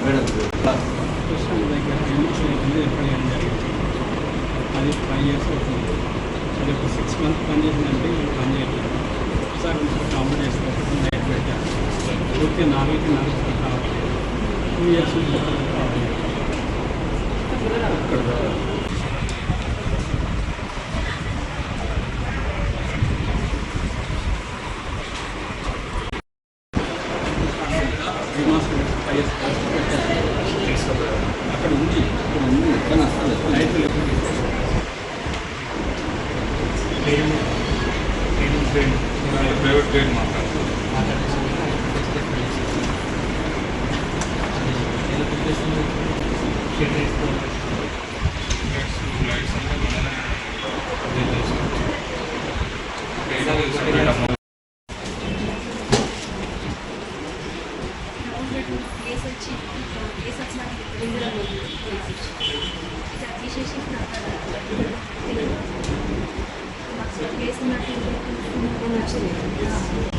కృష్ణ దగ్గర ఎప్పుడైనా జరిగింది. అది 5 years అవుతుంది. అది ఒక 6 months పని చేసిందంటే పని చేయట్లేదు. ఒకసారి కాంప్లీట్ చేసుకోవచ్చు నైట్ పెట్టారు. పూర్తి 4కి కావట్లేదు. 2 years నుంచి కావాలి. అక్కడ ఉంది కానీ అసలు లైట్ ప్రైవేట్ గైడ్ మాట్లాడారు.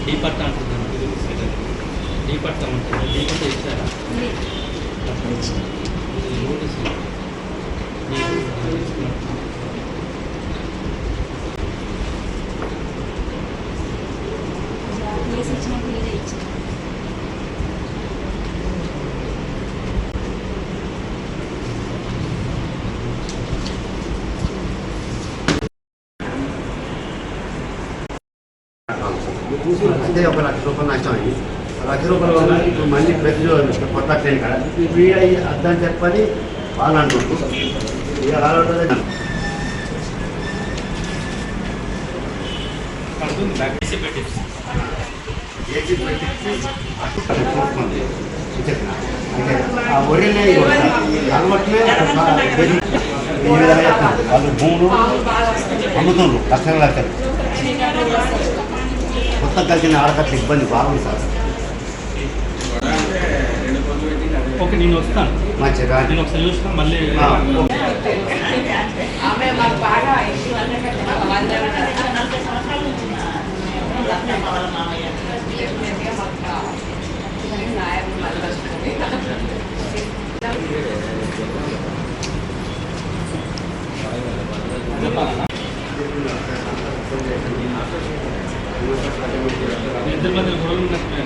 డీపట్ట అంటున్నాను. డీపట్ట ఉంటుంది. డీపట్ట ఇచ్చారా? అంటే 1 లక్ష రూపాయలు నష్టం అయింది. 1 లక్ష రూపాయల వల్ల ఇప్పుడు మళ్ళీ ప్రతి కొత్త ట్రైన్ కాడ ఫ్రీ అయ్యి అద్దని చెప్పని వాళ్ళు అంటుంటారు. ఇక అలా ఉంటుంది. ఆ ఒడినే అలవట్లే ఈ విధంగా చెప్తున్నారు. వాళ్ళు భూములు అమ్ముతుండ్రు లక్షల లక్షలు. కొత్త కలిసిన ఆడకట్ల ఇబ్బంది బాగుంది సార్. ఓకే, నేను వస్తాను. మంచిగా నేను ఒకసారి చూస్తాను మళ్ళీ. ఇద్దరి మధ్య గొడవలు ఉన్నట్టున్నాయి.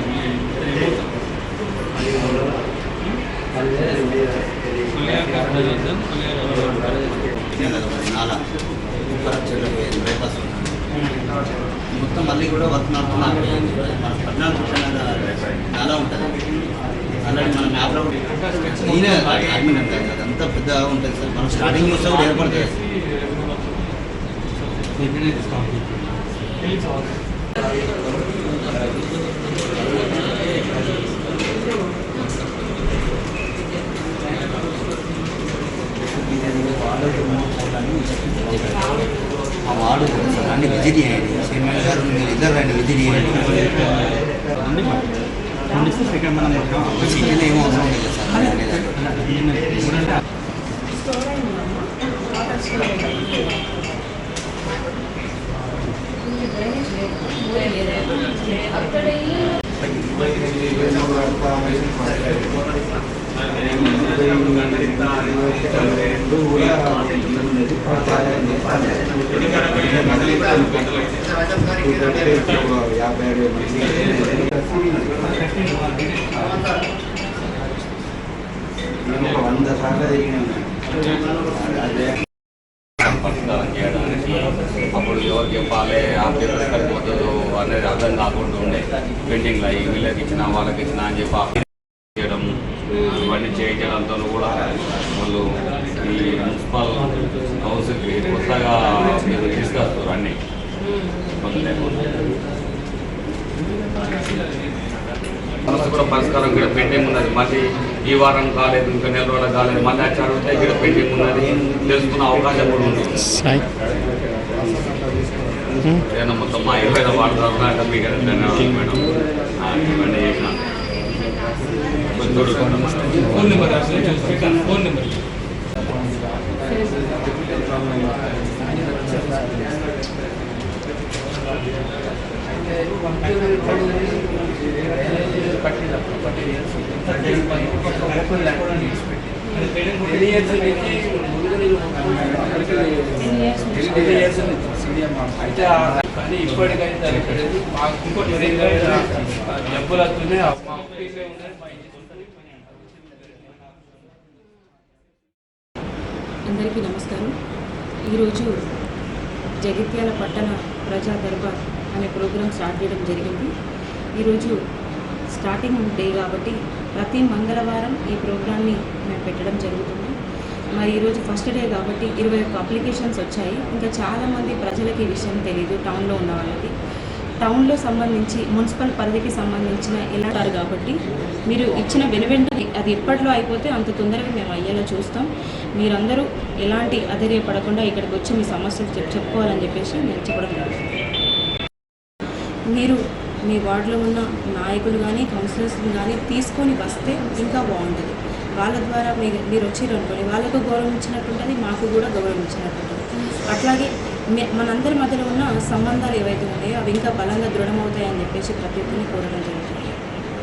మొత్తం మళ్ళీ కూడా వర్క్ నడుపుతున్నాను. మన 14% చాలా ఉంటుంది. అలాంటి మన మ్యాప్లో నేనే అడ్మిన్ అంటే అదంతా పెద్దగా ఉంటుంది సార్. మనం స్టార్టింగ్ చూస్తే కూడా ఏర్పడుతుంది. ఆ వార్డు సార్ అన్ని విజిట్ చేయండి. చైర్మన్ గారు మీరు ఇద్దరు రండి విజిట్ చేయండి. సిటీలో ఏమో అవసరం లేదు సార్. అప్పుడు ఎవరికి చెప్పాలి ఆఫీసర్ సరిపోతుందో అనేది అర్థం కాకుండా ఉండే. పెయింటింగ్లు అయ్యి వీళ్ళకి ఇచ్చిన వాళ్ళకి ఇచ్చిన అని చెప్పి చేయడం ఇవన్నీ చేయించడంతో కూడా వాళ్ళు ఈ మున్సిపల్ హౌస్కి కొత్తగా తీసుకొస్తారు అన్నీ సమస్య కూడా పరిష్కారం ఇక్కడ పెండింగ్ ఉన్నది. మళ్ళీ ఈ వారం కాలేదు, ఇంకా నెల రోజులు కాలేదు, మళ్ళీ వచ్చి అడిగితే ఇక్కడ పెండింగ్ ఉన్నది తెలుసుకునే అవకాశం కూడా ఉంది. ఏదైనా మొత్తం మా 20 వార్డు తరఫున మీకు ధన్యవాదాలు మేడం. ఇవన్నీ చేసిన ఫోన్ నెంబర్ ఫోన్ నెంబర్ అయితే కానీ ఇప్పటికైతే దానికి లేదు. మాకు జబ్బులతోనే మా ఆఫీసే ఉన్నాయి. అందరికీ నమస్కారం. ఈరోజు జగిత్యాల పట్టణ ప్రజా దర్బార్ అనే ప్రోగ్రాం స్టార్ట్ చేయడం జరిగింది. ఈరోజు స్టార్టింగ్ డే కాబట్టి ప్రతి మంగళవారం ఈ ప్రోగ్రాన్ని మేము పెట్టడం జరుగుతుంది. మరి ఈరోజు ఫస్ట్ డే కాబట్టి 21 అప్లికేషన్స్ వచ్చాయి. ఇంకా చాలామంది ప్రజలకి ఈ విషయం తెలియదు. టౌన్లో ఉన్న వాళ్ళకి టౌన్లో సంబంధించి మున్సిపల్ పరిధికి సంబంధించిన ఎలా ఉంటారు కాబట్టి మీరు ఇచ్చిన వెనువెంటనే అది ఎప్పట్లో అయిపోతే అంత తొందరగా మేము అయ్యేలా చూస్తాం. మీరందరూ ఎలాంటి అధైర్యపడకుండా ఇక్కడికి వచ్చి మీ సమస్యలు చెప్పుకోవాలని చెప్పేసి నేను చెప్పడం జరుగుతుంది. మీరు మీ వార్డులో ఉన్న నాయకులు కానీ కౌన్సిలర్స్ని కానీ తీసుకొని వస్తే ఇంకా బాగుంటుంది. వాళ్ళ ద్వారా మీరు వచ్చారు అనుకోండి, వాళ్ళకు గౌరవం ఇచ్చినట్టుంటుంది, మాకు కూడా గౌరవం ఇచ్చినట్టుంటుంది. అట్లాగే మనందరి మధ్యలో ఉన్న సంబంధాలు ఏవైతే ఉన్నాయో అవి ఇంకా బలంగా దృఢమవుతాయని చెప్పేసి ప్రతి ఒక్కరిని కోరడం జరుగుతుంది.